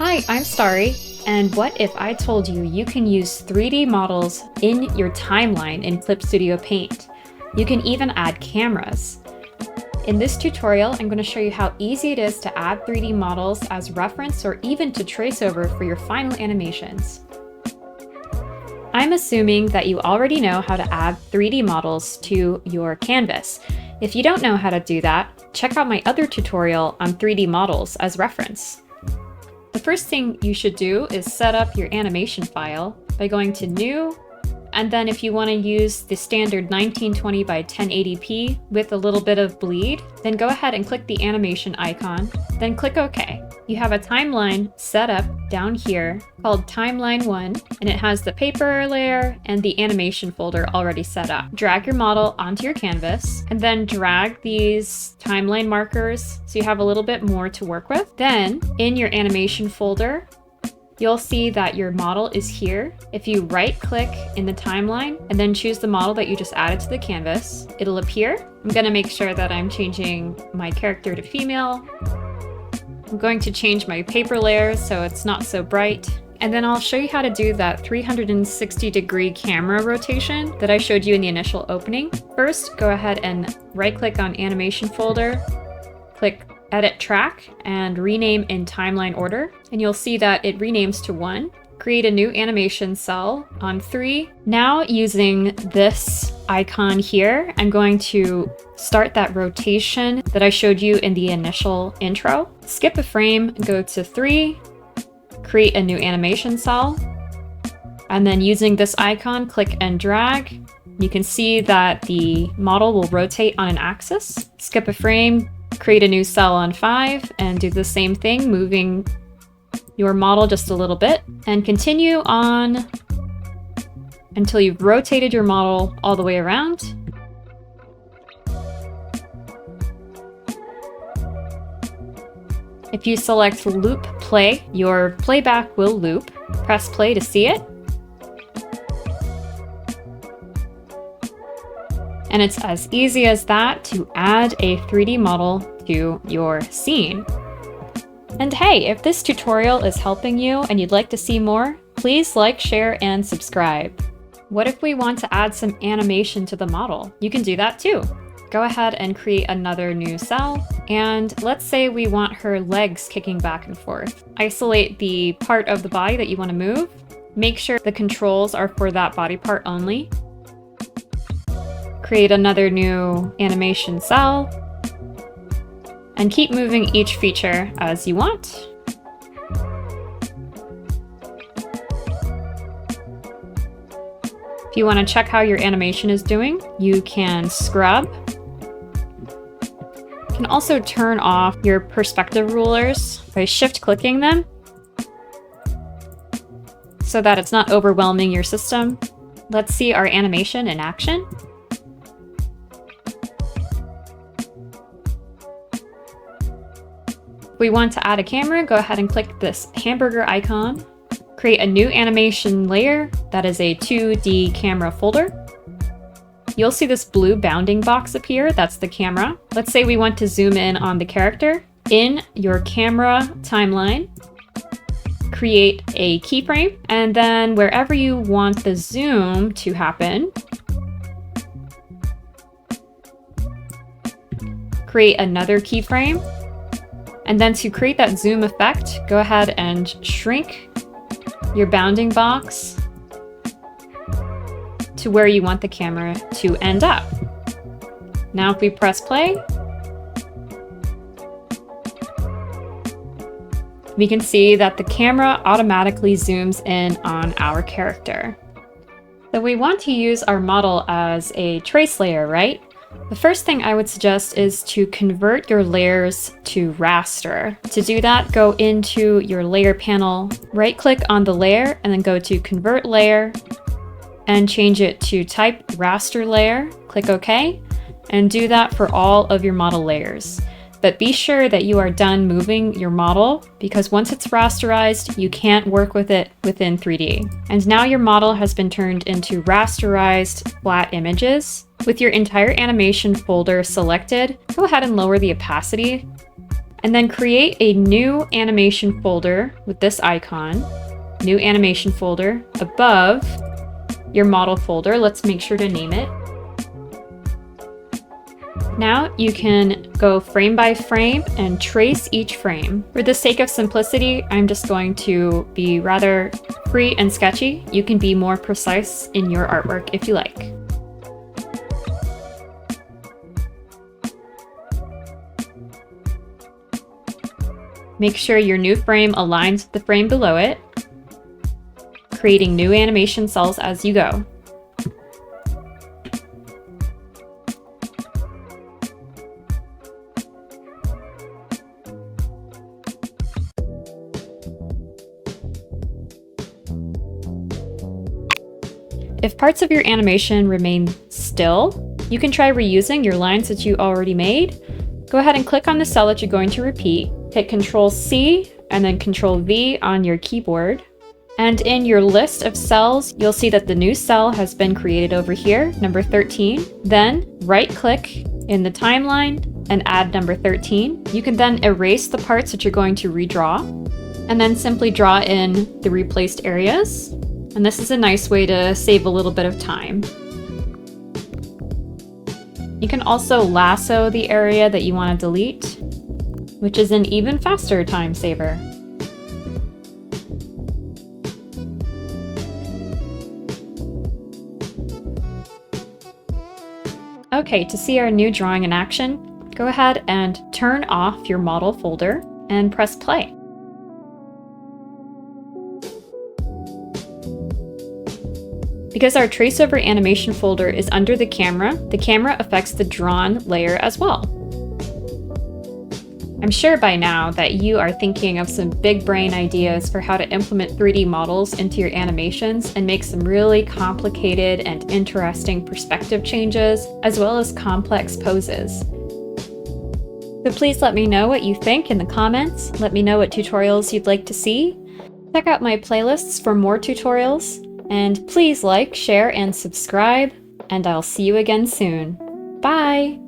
Hi, I'm Starry, and what if I told you you can use 3D models in your timeline in Clip Studio Paint? You can even add cameras. In this tutorial, I'm going to show you how easy it is to add 3D models as reference or even to trace over for your final animations. I'm assuming that you already know how to add 3D models to your canvas. If you don't know how to do that, check out my other tutorial on 3D models as reference. The first thing you should do is set up your animation file by going to New, and then if you want to use the standard 1920 by 1080p with a little bit of bleed, then go ahead and click the animation icon, then click OK. You have a timeline set up down here called Timeline 1, and it has the paper layer and the animation folder already set up. Drag your model onto your canvas, and then drag these timeline markers so you have a little bit more to work with. Then, in your animation folder, you'll see that your model is here. If you right-click in the timeline and then choose the model that you just added to the canvas, it'll appear. I'm going to make sure that I'm changing my character to female. I'm going to change my paper layer so it's not so bright. And then I'll show you how to do that 360-degree camera rotation that I showed you in the initial opening. First, go ahead and right-click on Animation Folder, click Edit Track, and rename in timeline order. And you'll see that it renames to 1. Create a new animation cell on 3. Now using this icon here, I'm going to start that rotation that I showed you in the initial intro. Skip a frame, go to 3, create a new animation cell, and then using this icon, click and drag. You can see that the model will rotate on an axis. Skip a frame, create a new cell on 5, and do the same thing, moving your model just a little bit, and continue on until you've rotated your model all the way around. If you select Loop Play, your playback will loop. Press play to see it. And it's as easy as that to add a 3D model to your scene. And hey, if this tutorial is helping you and you'd like to see more, please like, share, and subscribe. What if we want to add some animation to the model? You can do that too. Go ahead and create another new cell, and let's say we want her legs kicking back and forth. Isolate the part of the body that you want to move. Make sure the controls are for that body part only. Create another new animation cell, and keep moving each feature as you want. If you want to check how your animation is doing, you can scrub. You can also turn off your perspective rulers by shift-clicking them so that it's not overwhelming your system. Let's see our animation in action. If we want to add a camera, go ahead and click this hamburger icon. Create a new animation layer that is a 2D camera folder. You'll see this blue bounding box appear, that's the camera. Let's say we want to zoom in on the character. In your camera timeline, create a keyframe, and then wherever you want the zoom to happen, create another keyframe. And then to create that zoom effect, go ahead and shrink your bounding box to where you want the camera to end up. Now if we press play, we can see that the camera automatically zooms in on our character. So we want to use our model as a trace layer, right? The first thing I would suggest is to convert your layers to raster. To do that, go into your layer panel, right-click on the layer, and then go to Convert Layer, and change it to Type Raster Layer. Click OK, and do that for all of your model layers. But be sure that you are done moving your model, because once it's rasterized, you can't work with it within 3D. And now your model has been turned into rasterized flat images. With your entire animation folder selected, go ahead and lower the opacity And then create a new animation folder with this icon, new animation folder above your model folder. Let's make sure to name it. Now you can go frame by frame and trace each frame. For the sake of simplicity, I'm just going to be rather free and sketchy. You can be more precise in your artwork if you like. Make sure your new frame aligns with the frame below it, creating new animation cells as you go. If parts of your animation remain still, you can try reusing your lines that you already made. Go ahead and click on the cell that you're going to repeat, hit Ctrl+C and then Ctrl+V on your keyboard. And in your list of cells, you'll see that the new cell has been created over here, number 13. Then right-click in the timeline and add number 13. You can then erase the parts that you're going to redraw, and then simply draw in the replaced areas. And this is a nice way to save a little bit of time. You can also lasso the area that you want to delete, which is an even faster time saver. Okay, to see our new drawing in action, go ahead and turn off your model folder and press play. Because our traceover animation folder is under the camera affects the drawn layer as well. I'm sure by now that you are thinking of some big brain ideas for how to implement 3D models into your animations and make some really complicated and interesting perspective changes, as well as complex poses. So please let me know what you think in the comments. Let me know what tutorials you'd like to see. Check out my playlists for more tutorials. And please like, share, and subscribe, and I'll see you again soon. Bye!